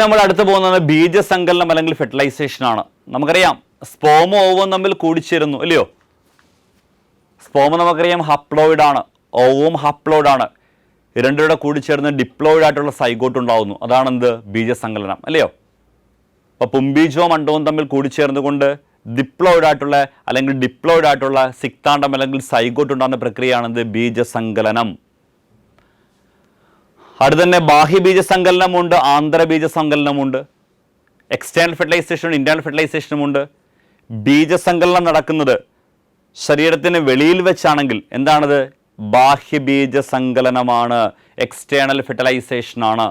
നമ്മൾ അടുത്ത് പോകുന്നത് ബീജസങ്കലനം അല്ലെങ്കിൽ ഫെർട്ടിലൈസേഷൻ ആണ്. നമുക്കറിയാം സ്പോമും ഓവും തമ്മിൽ കൂടിച്ചേരുന്നു അല്ലയോ. സ്പോം നമുക്കറിയാം ഹപ്ലോയിഡ് ആണ്, ഓവും ഹപ്ലോയിഡ് ആണ്. രണ്ടുപേരുടെ കൂടിച്ചേർന്ന് ഡിപ്ലോയിഡ് ആയിട്ടുള്ള സൈഗോട്ട് ഉണ്ടാവുന്നു. അതാണ് എന്ത്? ബീജസങ്കലനം അല്ലയോ. അപ്പോൾ പുംബീജവും അണ്ടവും തമ്മിൽ കൂടിച്ചേർന്നുകൊണ്ട് ഡിപ്ലോയിഡ് ആയിട്ടുള്ള അല്ലെങ്കിൽ ഡിപ്ലോയിഡ് ആയിട്ടുള്ള സിക്താണ്ഡം അല്ലെങ്കിൽ സൈഗോട്ട് ഉണ്ടാകുന്ന പ്രക്രിയയാണെന്ത്? ബീജസങ്കലനം. അടുത്ത് തന്നെ ബാഹ്യബീജസങ്കലനമുണ്ട്, ആന്തരബീജസങ്കലനമുണ്ട്, എക്സ്റ്റേണൽ ഫെർട്ടിലൈസേഷനും ഇന്റേണൽ ഫെർട്ടിലൈസേഷനുമുണ്ട്. ബീജസങ്കലനം നടക്കുന്നത് ശരീരത്തിന് വെളിയിൽ വെച്ചാണെങ്കിൽ എന്താണത്? ബാഹ്യബീജസങ്കലനമാണ്, എക്സ്റ്റേണൽ ഫെർട്ടിലൈസേഷനാണ്.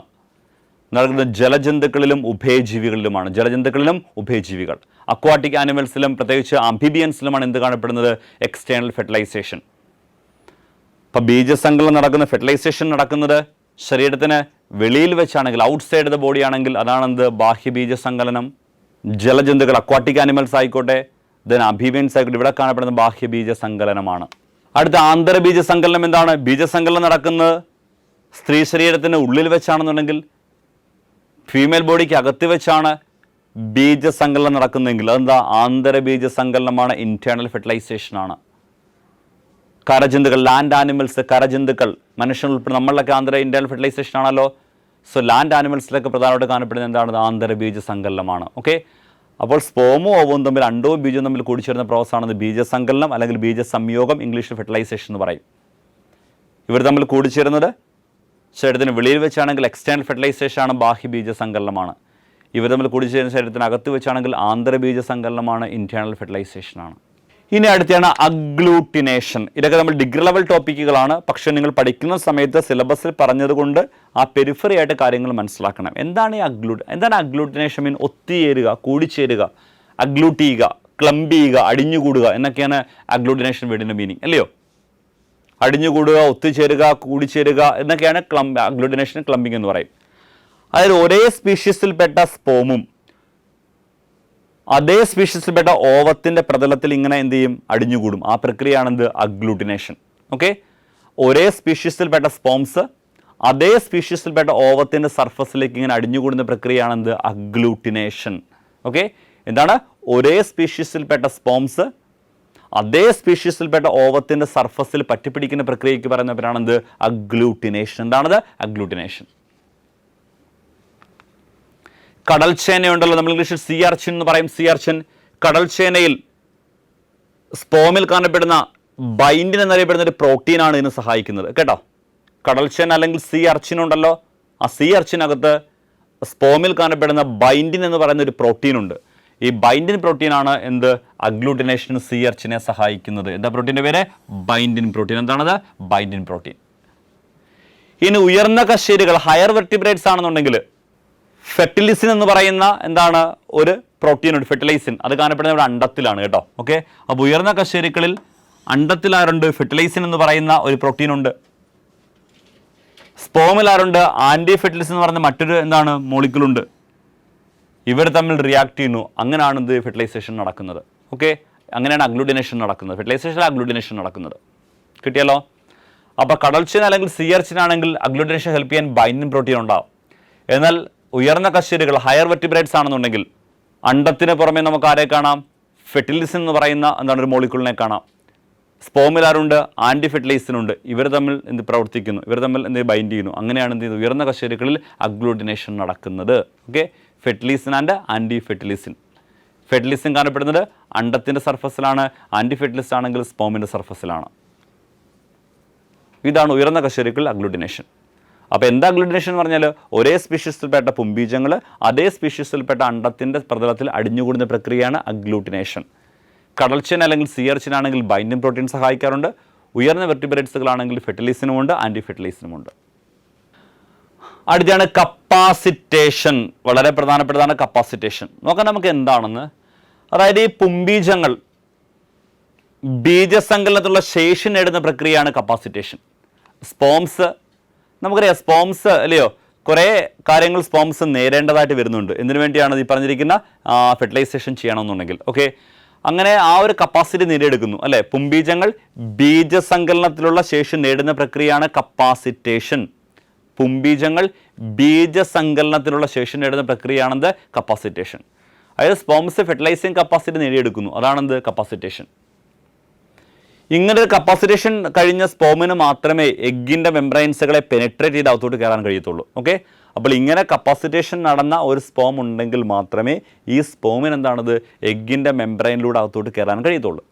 നടക്കുന്നത് ജലജന്തുക്കളിലും ഉഭയജീവികളിലുമാണ്. ജലജന്തുക്കളിലും ഉഭയജീവികൾ, അക്വാട്ടിക് ആനിമൽസിലും പ്രത്യേകിച്ച് ആംഫിബിയൻസിലുമാണ് എന്ത് കാണപ്പെടുന്നത്? External fertilisation. അപ്പം ബീജസങ്കലനം നടക്കുന്ന ഫെർട്ടിലൈസേഷൻ നടക്കുന്നത് ശരീരത്തിന് വെളിയിൽ വെച്ചാണെങ്കിൽ, ഔട്ട്സൈഡ് ദ ബോഡി ആണെങ്കിൽ അതാണെന്ത്? ബാഹ്യബീജസങ്കലനം. ജലജന്തുക്കൾ അക്വാട്ടിക് ആനിമൽസ് ആയിക്കോട്ടെ, ദെൻ ആംഫിബിയൻസ് ആയിക്കോട്ടെ, ഇവിടെ കാണപ്പെടുന്ന ബാഹ്യബീജസങ്കലനമാണ്. അടുത്ത ആന്തരബീജസങ്കലനം എന്താണ്? ബീജസങ്കലനം നടക്കുന്നത് സ്ത്രീ ശരീരത്തിന് ഉള്ളിൽ വെച്ചാണെന്നുണ്ടെങ്കിൽ, ഫീമെയിൽ ബോഡിക്ക് അകത്ത് വെച്ചാണ് ബീജസങ്കലനം നടക്കുന്നതെങ്കിൽ അതെന്താ? ആന്തരബീജസങ്കലനമാണ്, ഇന്റേണൽ ഫെർട്ടിലൈസേഷൻ ആണ്. കരജന്തുക്കൾ, ലാൻഡ് ആനിമൽസ്, കരജന്തുക്കൾ, മനുഷ്യൻ ഉൾപ്പെടെ നമ്മളിലൊക്കെ ഇന്റേണൽ ഫെർട്ടിലൈസേഷൻ ആണല്ലോ. സോ ലാൻഡ് ആനിമൽസിലൊക്കെ പ്രധാനമായിട്ട് കാണപ്പെടുന്നത് എന്താണ്? ആന്തരബീജസങ്കലനമാണ്. ഓക്കെ. അപ്പോൾ സ്പോമും ഓവും തമ്മിൽ, അണ്ടവും ബീജവും തമ്മിൽ കൂടിച്ചേരുന്ന പ്രോസസ്സാണ് ബീജസങ്കലനം അല്ലെങ്കിൽ ബീജസംയോഗം, ഇംഗ്ലീഷിൽ ഫെർട്ടിലൈസേഷൻ എന്ന് പറയും. ഇവർ തമ്മിൽ കൂടിച്ചേരുന്നത് ശരീരത്തിന് വെളിയിൽ വെച്ചാണെങ്കിൽ എക്സ്റ്റേണൽ ഫെർട്ടിലൈസേഷൻ ആണ്, ബാഹ്യബീജസങ്കലനമാണ്. ഇവർ തമ്മിൽ കൂടിച്ചേരുന്ന ശരീരത്തിന് അകത്ത് വെച്ചാണെങ്കിൽ ആന്തരബീജസങ്കലനമാണ്, ഇന്റേണൽ ഫെർട്ടിലൈസേഷൻ ആണ്. ഇനി അടുത്താണ് അഗ്ലൂട്ടിനേഷൻ. ഇതൊക്കെ നമ്മൾ ഡിഗ്രി ലെവൽ ടോപ്പിക്കുകളാണ്. പക്ഷേ നിങ്ങൾ പഠിക്കുന്ന സമയത്ത് സിലബസിൽ പറഞ്ഞതുകൊണ്ട് ആ പെരിഫറി ആയിട്ട് കാര്യങ്ങൾ മനസ്സിലാക്കണം. എന്താണ് ഈ എന്താണ് അഗ്ലൂട്ടിനേഷൻ? മീൻ ഒത്തുചേരുക, കൂടിച്ചേരുക, അഗ്ലൂട്ട് ചെയ്യുക, ക്ലംബ് ചെയ്യുക, അടിഞ്ഞുകൂടുക എന്നൊക്കെയാണ് അഗ്ലൂട്ടിനേഷൻ വേർഡിൻ്റെ മീനിങ് അല്ലയോ. അടിഞ്ഞുകൂടുക, ഒത്തുചേരുക, കൂടിച്ചേരുക എന്നൊക്കെയാണ് അഗ്ലൂട്ടിനേഷൻ, ക്ലംബിങ് എന്ന് പറയും. അതായത് ഒരേ സ്പീഷീസിൽപ്പെട്ട സ്പോമും അതേ സ്പീഷീസിൽപ്പെട്ട ഓവത്തിൻ്റെ പ്രതലത്തിൽ ഇങ്ങനെ എന്ത് ചെയ്യും? അടിഞ്ഞുകൂടും. ആ പ്രക്രിയയാണെന്ത്? അഗ്ലൂട്ടിനേഷൻ. ഓക്കെ. ഒരേ സ്പീഷീസിൽപ്പെട്ട സ്പോംസ് അതേ സ്പീഷീസിൽപ്പെട്ട ഓവത്തിൻ്റെ സർഫസിലേക്ക് ഇങ്ങനെ അടിഞ്ഞുകൂടുന്ന പ്രക്രിയയാണെന്ത്? അഗ്ലൂട്ടിനേഷൻ. ഓക്കെ. എന്താണ്? ഒരേ സ്പീഷീസിൽപ്പെട്ട സ്പോംസ് അതേ സ്പീഷീസിൽപ്പെട്ട ഓവത്തിൻ്റെ സർഫസിൽ പറ്റിപ്പിടിക്കുന്ന പ്രക്രിയയ്ക്ക് പറയുന്ന പേരാണെന്ത്? അഗ്ലൂട്ടിനേഷൻ. എന്താണത്? അഗ്ലൂട്ടിനേഷൻ. കടൽച്ചേനയുണ്ടല്ലോ, നമ്മൾ ഇംഗ്ലീഷിൽ സീ അർച്ചിൻ എന്ന് പറയും. സീ അർച്ചിൻ, കടൽച്ചേനയിൽ സ്പോമിൽ കാണപ്പെടുന്ന ബൈൻഡിൻ എന്നറിയപ്പെടുന്ന ഒരു പ്രോട്ടീനാണ് ഇതിന് സഹായിക്കുന്നത് കേട്ടോ. കടൽച്ചേന അല്ലെങ്കിൽ സീ അർച്ചിൻ ഉണ്ടല്ലോ, ആ സീ അർച്ചിനകത്ത് സ്പോമിൽ കാണപ്പെടുന്ന ബൈൻഡിൻ എന്ന് പറയുന്ന ഒരു പ്രോട്ടീൻ ഉണ്ട്. ഈ ബൈൻഡിൻ പ്രോട്ടീനാണ് എന്ത്? അഗ്ലൂട്ടിനേഷൻ സീ അർച്ചിനെ സഹായിക്കുന്നത്. എന്താ പ്രോട്ടീൻ്റെ പേര്? ബൈൻഡിൻ പ്രോട്ടീൻ. എന്താണത്? ബൈൻഡിൻ പ്രോട്ടീൻ. ഇനി ഉയർന്ന കശേരുകൾ, ഹയർ വെർട്ടിബ്രേറ്റ്സ് ആണെന്നുണ്ടെങ്കിൽ ഫെർട്ടിലിസിൻ എന്ന് പറയുന്ന എന്താണ് ഒരു പ്രോട്ടീൻ ഉണ്ട്, ഫെർട്ടിലൈസിൻ. അത് കാണപ്പെടുന്നത് ഇവിടെ അണ്ടത്തിലാണ് കേട്ടോ. ഓക്കെ. അപ്പോൾ ഉയർന്ന കശേരുക്കളിൽ അണ്ടത്തിലാറുണ്ട് ഫെർട്ടിലൈസിൻ എന്ന് പറയുന്ന ഒരു പ്രോട്ടീൻ ഉണ്ട്. സ്പോമിലാറുണ്ട് ആൻറ്റി ഫെർട്ടിലിസിൻ എന്ന് പറയുന്ന മറ്റൊരു എന്താണ് മോളിക്യൂളുണ്ട്. ഇവർ തമ്മിൽ റിയാക്ട് ചെയ്യുന്നു. അങ്ങനെയാണ് ഇത് ഫെർട്ടിലൈസേഷൻ നടക്കുന്നത്. ഓക്കെ. അങ്ങനെയാണ് അഗ്ലൂട്ടിനേഷൻ നടക്കുന്നത്. ഫെർട്ടിലൈസേഷൻ അഗ്ലൂട്ടിനേഷൻ നടക്കുന്നത്. കിട്ടിയല്ലോ. അപ്പോൾ കടൽച്ചേന അല്ലെങ്കിൽ സീ അർച്ചിൻ ആണെങ്കിൽ അഗ്ലൂട്ടിനേഷൻ ഹെൽപ്പ് ചെയ്യാൻ ബൈൻഡിൻ പ്രോട്ടീൻ ഉണ്ടാവും. എന്നാൽ ഉയർന്ന കശേരുകൾ, ഹയർ വെർട്ടിബ്രേറ്റ്സ് ആണെന്നുണ്ടെങ്കിൽ അണ്ടത്തിന് പുറമെ നമുക്ക് ആരെ കാണാം? ഫെർട്ടിലിസിൻ എന്ന് പറയുന്ന എന്താണ് ഒരു മോളിക്യൂളിനെ കാണാം. സ്പോമിലാറുണ്ട്, ആൻറ്റി ഫെർട്ടിലൈസിൻ ഉണ്ട്. ഇവർ തമ്മിൽ എന്ത് പ്രവർത്തിക്കുന്നു, ഇവർ തമ്മിൽ എന്ത് ബൈൻഡ് ചെയ്യുന്നു. അങ്ങനെയാണ് എന്ത് ചെയ്യുന്നത്? ഉയർന്ന കശേരുക്കളിൽ അഗ്ലൂട്ടിനേഷൻ നടക്കുന്നത്. Okay. Fertilizin and anti fertilizin. Fertilizin കാണപ്പെടുന്നത് അണ്ടത്തിൻ്റെ സർഫസിലാണ്, ആൻറ്റി ഫെർട്ടിലിസിൻ ആണെങ്കിൽ സ്പോമിൻ്റെ സർഫസിലാണ്. ഇതാണ് ഉയർന്ന കശേരുക്കളിൽ അഗ്ലൂട്ടിനേഷൻ. അപ്പോൾ എന്താ അഗ്ലൂട്ടിനേഷൻ എന്ന് പറഞ്ഞാൽ ഒരേ സ്പീഷീസിൽപ്പെട്ട പുംബീജങ്ങൾ അതേ സ്പീഷീസിൽപ്പെട്ട അണ്ടത്തിൻ്റെ പ്രതലത്തിൽ അടിഞ്ഞുകൂടുന്ന പ്രക്രിയയാണ് അഗ്ലൂട്ടിനേഷൻ. കടൽച്ചേന അല്ലെങ്കിൽ സീ അർച്ചിൻ ആണെങ്കിൽ ബൈൻഡിൻ പ്രോട്ടീൻ സഹായിക്കാറുണ്ട്. ഉയർന്ന വെർട്ടിബ്രേറ്റ്സുകളാണെങ്കിൽ ഫെർട്ടിലൈസിനുമുണ്ട്, ആൻറ്റി ഫെർട്ടിലൈസിനുമുണ്ട്. അടുത്താണ് കപ്പാസിറ്റേഷൻ. വളരെ പ്രധാനപ്പെട്ടതാണ് കപ്പാസിറ്റേഷൻ. നോക്കാം നമുക്ക് എന്താണെന്ന്. അതായത് ഈ പുംബീജങ്ങൾ ബീജസങ്കലനത്തിലുള്ള ശേഷി നേടുന്ന പ്രക്രിയയാണ് കപ്പാസിറ്റേഷൻ. സ്പോംസ് നമുക്കറിയാം, സ്പോംസ് അല്ലയോ, കുറേ കാര്യങ്ങൾ സ്പോംസ് നേരേണ്ടതായിട്ട് വരുന്നുണ്ട്. എന്തിനു വേണ്ടിയാണ് ഈ പറഞ്ഞിരിക്കുന്ന ഫെർട്ടിലൈസേഷൻ ചെയ്യണമെന്നുണ്ടെങ്കിൽ. ഓക്കെ. അങ്ങനെ ആ ഒരു കപ്പാസിറ്റി നേടിയെടുക്കുന്നു അല്ലേ. പുംബീജങ്ങൾ ബീജസങ്കലനത്തിലുള്ള ശേഷി നേടുന്ന പ്രക്രിയയാണ് കപ്പാസിറ്റേഷൻ. പുംബീജങ്ങൾ ബീജസങ്കലനത്തിലുള്ള ശേഷി നേടുന്ന പ്രക്രിയയാണെന്ത്? കപ്പാസിറ്റേഷൻ. അതായത് സ്പോംസ് ഫെർട്ടിലൈസിങ് കപ്പാസിറ്റി നേടിയെടുക്കുന്നു, അതാണെന്ത്? കപ്പാസിറ്റേഷൻ. ഇങ്ങനെ ഒരു കപ്പാസിറ്റേഷൻ കഴിഞ്ഞ സ്പോമിന് മാത്രമേ എഗ്ഗിൻ്റെ മെംബ്രൈൻസുകളെ പെനെട്രേറ്റ് ചെയ്ത് അകത്തോട്ട് കയറാൻ കഴിയത്തുള്ളൂ. ഓക്കെ, അപ്പോൾ ഇങ്ങനെ കപ്പാസിറ്റേഷൻ നടന്ന ഒരു സ്പോം ഉണ്ടെങ്കിൽ മാത്രമേ ഈ സ്പോമിന് എന്താണത്? എഗ്ഗിൻ്റെ മെംബ്രൈനിലൂടെ അകത്തോട്ട് കയറാൻ കഴിയത്തുള്ളൂ.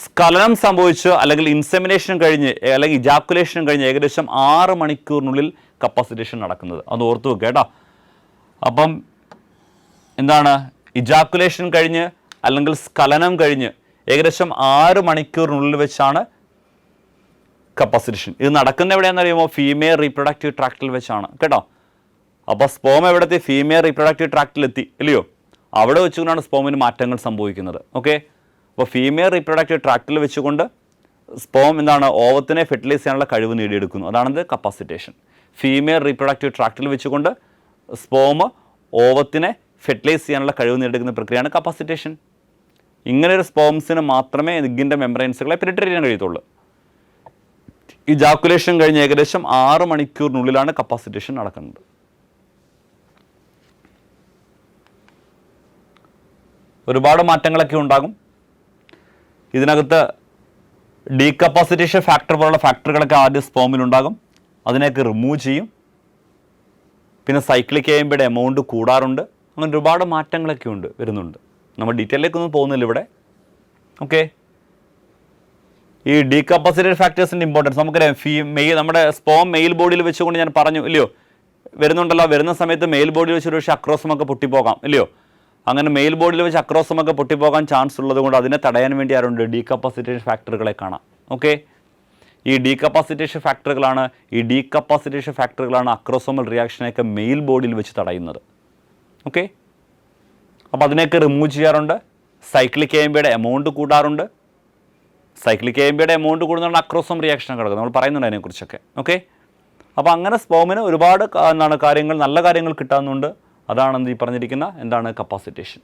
സ്ഖലനം സംഭവിച്ച് അല്ലെങ്കിൽ ഇൻസെമിനേഷൻ കഴിഞ്ഞ് അല്ലെങ്കിൽ ഇജാക്കുലേഷൻ കഴിഞ്ഞ് ഏകദേശം 6 മണിക്കൂറിനുള്ളിൽ കപ്പാസിറ്റേഷൻ നടക്കുന്നത്. അത് ഓർത്തു വെക്കുക കേട്ടോ. അപ്പം എന്താണ്? ഇജാക്കുലേഷൻ കഴിഞ്ഞ് അല്ലെങ്കിൽ സ്ഖലനം കഴിഞ്ഞ് ഏകദേശം 6 മണിക്കൂറിനുള്ളിൽ വെച്ചാണ് കപ്പാസിറ്റേഷൻ. ഇത് നടക്കുന്ന എവിടെയാണെന്ന് അറിയുമോ? ഫീമെയിൽ റീപ്രൊഡക്റ്റീവ് ട്രാക്റ്റിൽ വെച്ചാണ് കേട്ടോ. അപ്പോൾ സ്പോം എവിടെത്തി? ഫീമെയിൽ റീപ്രൊഡക്റ്റീവ് ട്രാക്റ്റിലെത്തി ഇല്ലയോ? അവിടെ വെച്ചുകൊണ്ടാണ് സ്പോമിന് മാറ്റങ്ങൾ സംഭവിക്കുന്നത്. ഓക്കെ, അപ്പോൾ ഫീമെയിൽ റീപ്രൊഡക്റ്റീവ് ട്രാക്റ്റിൽ വെച്ചുകൊണ്ട് സ്പോം എന്താണ്? ഓവത്തിനെ ഫെർട്ടിലൈസ് ചെയ്യാനുള്ള കഴിവ് നേടിയെടുക്കുന്നു, അതാണത് കപ്പാസിറ്റേഷൻ. ഫീമെയിൽ റീപ്രൊഡക്റ്റീവ് ട്രാക്റ്റിൽ വെച്ചുകൊണ്ട് സ്പോം ഓവത്തിനെ ഫെർട്ടിലൈസ് ചെയ്യാനുള്ള കഴിവ് നേടിയെടുക്കുന്ന പ്രക്രിയയാണ് കപ്പാസിറ്റേഷൻ. ഇങ്ങനെ ഒരു സ്പോംസിന് മാത്രമേ എഗ്ഗിൻ്റെ മെംബ്രൈൻസുകളെ പെനിട്രേറ്റ് ചെയ്യാൻ കഴിയത്തുള്ളൂ. ഇജാക്കുലേഷൻ കഴിഞ്ഞ് ഏകദേശം 6 മണിക്കൂറിനുള്ളിലാണ് കപ്പാസിറ്റേഷൻ നടക്കുന്നത്. ഒരുപാട് മാറ്റങ്ങളൊക്കെ ഉണ്ടാകും ഇതിനകത്ത്. ഡീകപ്പാസിറ്റേഷൻ ഫാക്ടർ പോലുള്ള ഫാക്ടറുകളൊക്കെ ആദ്യം സ്പോമിലുണ്ടാകും, അതിനെയൊക്കെ റിമൂവ് ചെയ്യും. പിന്നെ സൈക്ലിക് AMPയുടെ എമൗണ്ട് കൂടാറുണ്ട്. അങ്ങനെ ഒരുപാട് മാറ്റങ്ങളൊക്കെ വരുന്നുണ്ട്. നമ്മൾ ഡീറ്റെയിലേക്കൊന്നും പോകുന്നില്ല ഇവിടെ. ഓക്കെ, ഈ ഡീകപ്പാസിറ്റേഷൻ ഫാക്ടേഴ്സിൻ്റെ ഇമ്പോർട്ടൻസ് നമുക്കറിയാം. നമ്മുടെ സ്പോം മെയിൽ ബോഡിയിൽ വെച്ചുകൊണ്ട് ഞാൻ പറഞ്ഞു ഇല്ലയോ? വരുന്നുണ്ടല്ലോ. വരുന്ന സമയത്ത് മെയിൽ ബോഡിയിൽ വെച്ച് ഒരു പക്ഷേ അക്രോസമൊക്കെ പൊട്ടിപ്പോകാം ഇല്ലയോ? അങ്ങനെ മെയിൽ ബോഡിയിൽ വെച്ച് അക്രോസമൊക്കെ പൊട്ടിപ്പോകാൻ ചാൻസ് ഉള്ളത് കൊണ്ട് അതിനെ തടയാൻ വേണ്ടി ആരുണ്ട്? ഡീകപ്പാസിറ്റേഷൻ ഫാക്ടറുകളെ കാണാം. ഓക്കെ, ഈ ഡീകപ്പാസിറ്റേഷൻ ഫാക്ടറുകളാണ് അക്രോസോമൽ റിയാക്ഷനെയൊക്കെ മെയിൽ ബോഡിയിൽ വെച്ച് തടയുന്നത്. ഓക്കെ, അപ്പോൾ അതിനെയൊക്കെ റിമൂവ് ചെയ്യാറുണ്ട്. സൈക്ലിക് AMPയുടെ എമൗണ്ട് കൂടാറുണ്ട്. സൈക്ലിക് AMPയുടെ എമൗണ്ട് കൂടുന്നതാണ് അക്രോസോം റിയാക്ഷൻ കിടക്കുന്നത്. നമ്മൾ പറയുന്നുണ്ട് അതിനെക്കുറിച്ചൊക്കെ. ഓക്കെ, അപ്പോൾ അങ്ങനെ സ്പോമിന് ഒരുപാട് കാര്യങ്ങൾ, നല്ല കാര്യങ്ങൾ കിട്ടാവുന്നുണ്ട്. അതാണ് ഈ പറഞ്ഞിരിക്കുന്ന എന്താണ്? കപ്പാസിറ്റേഷൻ.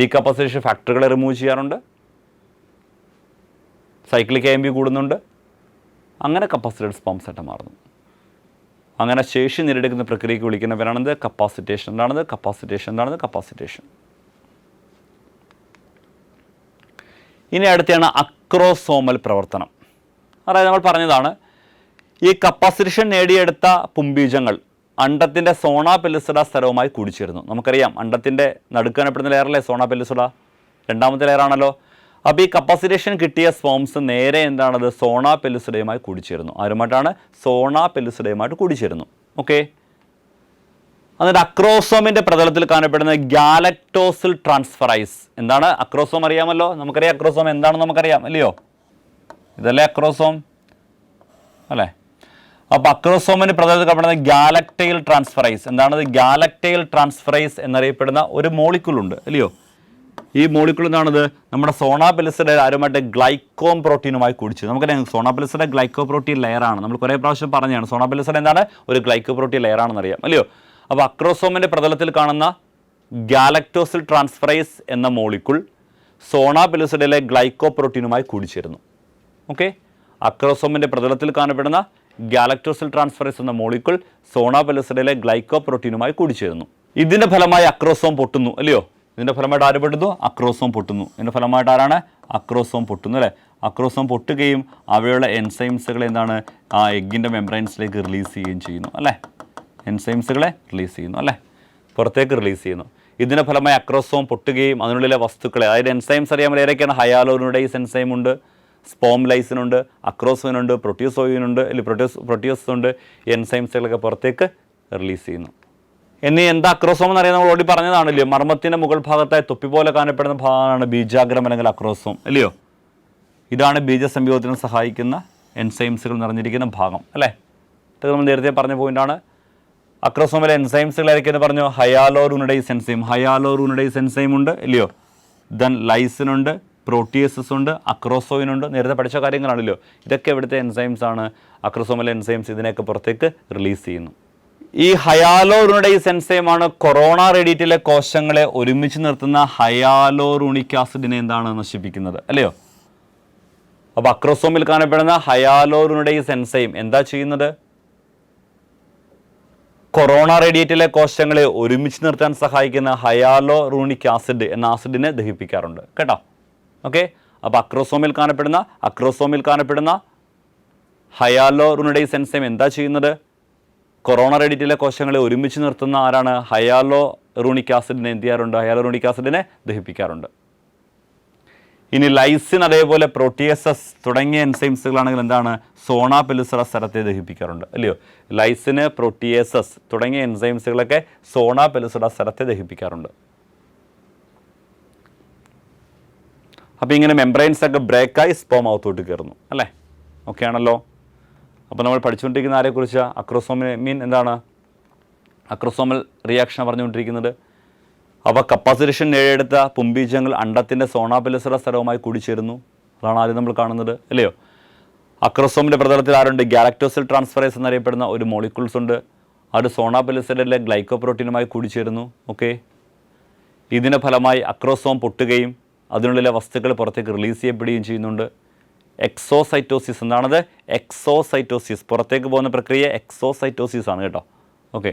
ഡീകപ്പാസിറ്റേഷൻ ഫാക്ടറുകളെ റിമൂവ് ചെയ്യാറുണ്ട്. സൈക്ലിക് AMP കൂടുന്നുണ്ട്. അങ്ങനെ കപ്പാസിറ്റഡ് സ്പോംസ് ആയിട്ട് മാറുന്നു. അങ്ങനെ ശേഷി നേടിയെടുക്കുന്ന പ്രക്രിയയ്ക്ക് വിളിക്കുന്ന പേരാണെന്ത്? കപ്പാസിറ്റേഷൻ. എന്താണത്? കപ്പാസിറ്റേഷൻ. ഇനി അടുത്താണ് അക്രോസോമൽ പ്രവർത്തനം. അതായത് നമ്മൾ പറഞ്ഞതാണ് ഈ കപ്പാസിറ്റേഷൻ നേടിയെടുത്ത പുംബീജങ്ങൾ അണ്ടത്തിൻ്റെ സോണ പെല്ലുസിഡ സ്ഥലവുമായി കൂടിച്ചേരുന്നു. നമുക്കറിയാം അണ്ടത്തിൻ്റെ നടുക്കാനപ്പെടുന്ന ലെയറല്ലേ സോണ പെല്ലുസിഡ, രണ്ടാമത്തെ ലെയറാണല്ലോ. അപ്പോൾ ഈ കപ്പാസിറ്റേഷൻ കിട്ടിയ സ്പോംസ് നേരെ എന്താണത്? സോണ പെല്ലുസിഡയുമായി കൂടിച്ചേരുന്നു. ആരുമായിട്ടാണ്? സോണ പെല്ലുസിഡയുമായിട്ട് കൂടിച്ചേരുന്നു. ഓക്കെ, എന്നിട്ട് അക്രോസോമിൻ്റെ പ്രതലത്തിൽ കാണപ്പെടുന്ന ഗാലക്ടോസിൽ ട്രാൻസ്ഫറൈസ്. എന്താണ് അക്രോസോം? അറിയാമല്ലോ, നമുക്കറിയാം അക്രോസോം എന്താണെന്ന് നമുക്കറിയാം അല്ലയോ? ഇതല്ലേ അക്രോസോം അല്ലേ? അപ്പോൾ അക്രോസോമിൻ്റെ പ്രതലത്തിൽ കാണപ്പെടുന്ന ഗാലക്ടൈൽ ട്രാൻസ്ഫറൈസ്. എന്താണത്? ഗാലക്ടൈൽ ട്രാൻസ്ഫറൈസ് എന്നറിയപ്പെടുന്ന ഒരു മോളിക്യൂളുണ്ട് അല്ലയോ? ഈ മോളിക്യൂൾ എന്താണത്? നമ്മുടെ സോണ പെല്ലുസിഡ ആരുമായിട്ട്? ഗ്ലൈക്കോം പ്രോട്ടീനുമായി കൂടിച്ചു. നമുക്കറിയാം സോണ പെല്ലുസിഡ ഗ്ലൈക്കോ പ്രോട്ടീൻ ലെയറാണ്. നമ്മൾ കുറേ പ്രാവശ്യം പറഞ്ഞതാണ് സോണ പെല്ലുസിഡ എന്താണ്? ഒരു ഗ്ലൈക്കോ പ്രോട്ടീൻ ലെയറാണെന്ന് അറിയാം അല്ലയോ? അപ്പോൾ അക്രോസോമിൻ്റെ പ്രതലത്തിൽ കാണുന്ന ഗാലക്ടോസിൽ ട്രാൻസ്ഫറൈസ് എന്ന മോളിക്യൂൾ സോണ പെല്ലുസിഡയിലെ ഗ്ലൈക്കോ പ്രോട്ടീനുമായി കൂടിച്ചേരുന്നു. ഓക്കെ, അക്രോസോമിൻ്റെ പ്രതലത്തിൽ കാണപ്പെടുന്ന ഗാലക്ടോസിൽ ട്രാൻസ്ഫറൈസ് എന്ന മോളിക്യൂൾ സോണ പെല്ലുസിഡയിലെ ഗ്ലൈക്കോ പ്രോട്ടീനുമായി കൂടിച്ചേരുന്നു. ഇതിൻ്റെ ഫലമായി അക്രോസോം പൊട്ടുന്നു അല്ലയോ? ഇതിൻ്റെ ഫലമായിട്ട് ആര് പൊട്ടുന്നു? അക്രോസോം പൊട്ടുന്നു. ഇതിൻ്റെ ഫലമായിട്ട് ആരാണ്? അക്രോസോം പൊട്ടുന്നു അല്ലേ? അക്രോസോം പൊട്ടുകയും അവയുള്ള എൻസൈംസുകളെ എന്താണ്? ആ എഗ്ഗിൻ്റെ മെംബ്രൈൻസിലേക്ക് റിലീസ് ചെയ്യുകയും ചെയ്യുന്നു അല്ലേ? എൻസൈംസുകളെ റിലീസ് ചെയ്യുന്നു അല്ലേ? പുറത്തേക്ക് റിലീസ് ചെയ്യുന്നു. ഇതിൻ്റെ ഫലമായി അക്രോസോം പൊട്ടുകയും അതിനുള്ളിലെ വസ്തുക്കളെ, അതായത് എൻസൈംസ് അറിയാൻ ഏതൊക്കെയാണ്? ഹയാലുറോണിഡേസ് എൻസൈം ഉണ്ട്, സ്പോം ലൈസിനുണ്ട്, അക്രോസോയിനുണ്ട്, പ്രോട്ടിയോസോയിനുണ്ട്, അല്ലെങ്കിൽ പ്രോട്ടിയോസ് ഉണ്ട്. എൻസൈംസുകളൊക്കെ പുറത്തേക്ക് റിലീസ് ചെയ്യുന്നു. ഇനി എന്താ അക്രോസോം എന്നറിയാൻ നമ്മൾ ഓടി പറഞ്ഞതാണല്ലോ. മർമ്മത്തിൻ്റെ മുകൾ ഭാഗത്തായി തൊപ്പി പോലെ കാണപ്പെടുന്ന ഭാഗമാണ് ബീജാഗ്രം അല്ലെങ്കിൽ അക്രോസോം അല്ലയോ? ഇതാണ് ബീജസംയോഗത്തിന് സഹായിക്കുന്ന എൻസൈംസുകൾ നിറഞ്ഞിരിക്കുന്ന ഭാഗം അല്ലേ? ഇത് നമ്മൾ നേരത്തെ പറഞ്ഞ പോയിന്റാണ്. അക്രോസോമിലെ എൻസൈംസുകളായിരിക്കും പറഞ്ഞു? ഹയാലുറോണിഡേസ് എൻസൈം. ഹയാലുറോണിഡേസ് എൻസൈം ഉണ്ട് ഇല്ലയോ? ദെൻ ലൈസിനുണ്ട്, പ്രോട്ടിയേസസ് ഉണ്ട്, അക്രോസോയിനുണ്ട്. നേരത്തെ പഠിച്ച കാര്യങ്ങളാണല്ലോ. ഇതൊക്കെ ഇവിടുത്തെ എൻസൈംസ് ആണ്. അക്രോസോമിലെ എൻസൈംസ് ഇതിനെയൊക്കെ പുറത്തേക്ക് റിലീസ് ചെയ്യുന്നു. ഈ ഹയാലോറുണിഡേസ് എൻസൈമാണ് കൊറോണ റേഡിയേറ്റിലെ കോശങ്ങളെ ഒരുമിച്ച് നിർത്തുന്ന ഹയാലോറൂണിക് ആസിഡിനെ എന്താണ് നശിപ്പിക്കുന്നത്, അല്ലയോ? അപ്പോൾ അക്രോസോമിൽ കാണപ്പെടുന്ന ഹയാലോറുണിഡേസ് എൻസൈം എന്താ ചെയ്യുന്നത്? കൊറോണ റേഡിയേറ്റിലെ കോശങ്ങളെ ഒരുമിച്ച് നിർത്താൻ സഹായിക്കുന്ന ഹയാലോറൂണിക് ആസിഡ് എന്ന ആസിഡിനെ ദഹിപ്പിക്കാറുണ്ട് കേട്ടോ. ഓക്കെ, അപ്പോൾ അക്രോസോമിൽ കാണപ്പെടുന്ന ഹയാലോറുണിഡേസ് എൻസൈം എന്താ ചെയ്യുന്നത്? കൊറോണ റേഡിയേറ്റിലെ കോശങ്ങളെ ഒരുമിച്ച് നിർത്തുന്ന ആരാണ്? ഹയാലോറൂണിക് ആസിഡിനെ എന്ത് ചെയ്യാറുണ്ട്? ഹയാലോറൂണിക് ആസിഡിനെ ദഹിപ്പിക്കാറുണ്ട്. ഇനി ലൈസിൻ അതേപോലെ പ്രോട്ടിയേസസ് തുടങ്ങിയ എൻസൈംസുകളാണെങ്കിൽ എന്താണ്? സോണ പെലുസറ സ്ഥലത്തെ ദഹിപ്പിക്കാറുണ്ട്, അല്ലയോ? ലൈസിന്, പ്രോട്ടിയേസസ് തുടങ്ങിയ എൻസൈംസുകളൊക്കെ സോണ പെലുസറ സ്ഥലത്തെ ദഹിപ്പിക്കാറുണ്ട്. അപ്പോൾ ഇങ്ങനെ മെംബ്രെയിൻസ് ഒക്കെ ബ്രേക്കായി സ്പോം അകത്തോട്ട് കയറുന്നു, അല്ലേ? ഓക്കെ ആണല്ലോ. അപ്പോൾ നമ്മൾ പഠിച്ചുകൊണ്ടിരിക്കുന്ന ആരെക്കുറിച്ച്? അക്രോസോമീൻ എന്താണ്? അക്രോസോമൽ റിയാക്ഷൻ പറഞ്ഞുകൊണ്ടിരിക്കുന്നത്. അപ്പോൾ കപ്പാസിറ്റേഷൻ നേടിയെടുത്ത പുംബീജങ്ങൾ അണ്ടത്തിൻ്റെ സോണ പെലുസറ സ്ഥലവുമായി കൂടിച്ചേരുന്നു. അതാണ് ആദ്യം നമ്മൾ കാണുന്നത്, അല്ലയോ? അക്രോസോമിൻ്റെ പ്രതലത്തിൽ ആരുണ്ട്? ഗാലക്ടോസിൽ ട്രാൻസ്ഫറേസ് എന്നറിയപ്പെടുന്ന ഒരു മോളിക്യൂൾസ് ഉണ്ട്. അത് സോണ പെലുസറയിലെ ഗ്ലൈക്കോപ്രോട്ടീനുമായി കൂടിച്ചേരുന്നു. ഓക്കെ, ഇതിൻ്റെ ഫലമായി അക്രോസോം പൊട്ടുകയും അതിനുള്ളിലെ വസ്തുക്കൾ പുറത്തേക്ക് റിലീസ് ചെയ്യപ്പെടുകയും ചെയ്യുന്നുണ്ട്. എക്സോസൈറ്റോസിസ് എന്താണത്? എക്സോസൈറ്റോസിസ്, പുറത്തേക്ക് പോകുന്ന പ്രക്രിയ എക്സോസൈറ്റോസിസ് ആണ് കേട്ടോ. ഓക്കെ,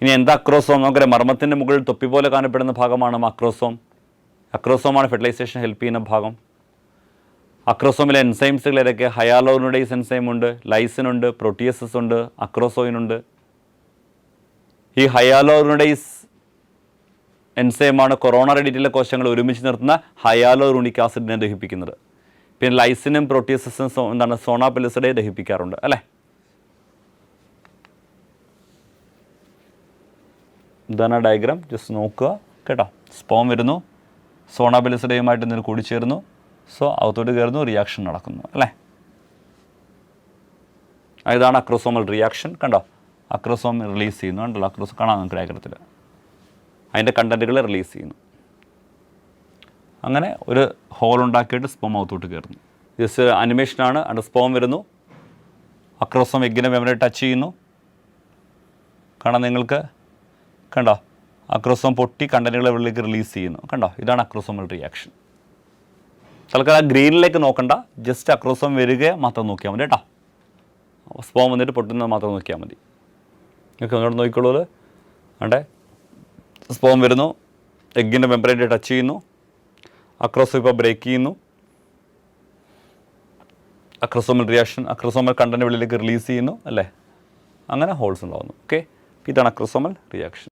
ഇനി എന്താ അക്രോസോം? നമുക്കറിയാം, മർമ്മത്തിൻ്റെ മുകളിൽ തൊപ്പി പോലെ കാണപ്പെടുന്ന ഭാഗമാണ് അക്രോസോം. അക്രോസോമാണ് ഫെർട്ടിലൈസേഷൻ ഹെൽപ്പ് ചെയ്യുന്ന ഭാഗം. അക്രോസോമിലെ എൻസൈംസുകൾ ഏതൊക്കെ? ഹയാലോറുണിഡേസ് എൻസൈം ഉണ്ട്, ലൈസിൻ ഉണ്ട്, പ്രോട്ടിയേസസ് ഉണ്ട്, അക്രോസോയിൻ ഉണ്ട്. ഈ ഹയാലോറുണിഡേസ് എൻസൈമാണ് കൊറോണ റേഡിയേറ്റിലെ കോശങ്ങൾ ഒരുമിച്ച് നിർത്തുന്ന ഹയാലോറൂണിക് ആസിഡിനെ ദഹിപ്പിക്കുന്നത്. പിന്നെ ലൈസിനും പ്രോട്ടിയേസസും എന്താണ്? സോണ പെലുസറയെ ദഹിപ്പിക്കാറുണ്ട്, അല്ലേ? ഇതാണ് ഡയഗ്രാം, ജസ്റ്റ് നോക്കുക കേട്ടോ. സ്പോം വരുന്നു, സോണ പെലുസറയുമായിട്ട് എന്തെങ്കിലും കൂടിച്ചേരുന്നു, സോ അകത്തോട്ട് കയറുന്നു, റിയാക്ഷൻ നടക്കുന്നു, അല്ലേ? ഇതാണ് അക്രോസോമൽ റിയാക്ഷൻ. കണ്ടോ, അക്രോസോം റിലീസ് ചെയ്യുന്നു, കണ്ടല്ലോ? അക്രോസോം കാണാം നമുക്ക് ഡയഗ്രത്തിൽ. അതിൻ്റെ കണ്ടൻറ്റുകൾ റിലീസ് ചെയ്യുന്നു. അങ്ങനെ ഒരു ഹോൾ ഉണ്ടാക്കിയിട്ട് സ്പോം അകത്തോട്ട് കയറുന്നു. ജസ്റ്റ് അനിമേഷനാണ്. അവിടെ സ്പോം വരുന്നു, അക്രോസോം എഗ്ഗിനെ മെമ്പറേൻ ടച്ച് ചെയ്യുന്നു. കാണാം നിങ്ങൾക്ക്, കണ്ടോ? അക്രോസോം പൊട്ടി കണ്ടൻറ്റുകളെ ഉള്ളിലേക്ക് റിലീസ് ചെയ്യുന്നു, കണ്ടോ? ഇതാണ് അക്രോസോമൽ റിയാക്ഷൻ. തൽക്കാലം ആ ഗ്രീനിലേക്ക് നോക്കണ്ട, ജസ്റ്റ് അക്രോസോം വരിക മാത്രം നോക്കിയാൽ മതി കേട്ടോ. സ്പോം വന്നിട്ട് പൊട്ടുന്നത് മാത്രം നോക്കിയാൽ മതി. ഓക്കെ, അങ്ങോട്ട് നോക്കിക്കോളൂ. വേണ്ടേ, സ്പോം വരുന്നു, എഗ്ഗിൻ്റെ മെമ്പറേനെ ടച്ച് ചെയ്യുന്നു, അക്രോസോം ഇപ്പോൾ ബ്രേക്ക് ചെയ്യുന്നു, അക്രോസോമൽ റിയാക്ഷൻ, അക്രോസോമൽ കണ്ടൻറ്റ് വെളിയിലേക്ക് റിലീസ് ചെയ്യുന്നു, അല്ലേ? അങ്ങനെ ഹോൾസ് ഉണ്ടാകുന്നു. ഓക്കെ, ഇതാണ് അക്രോസോമൽ റിയാക്ഷൻ.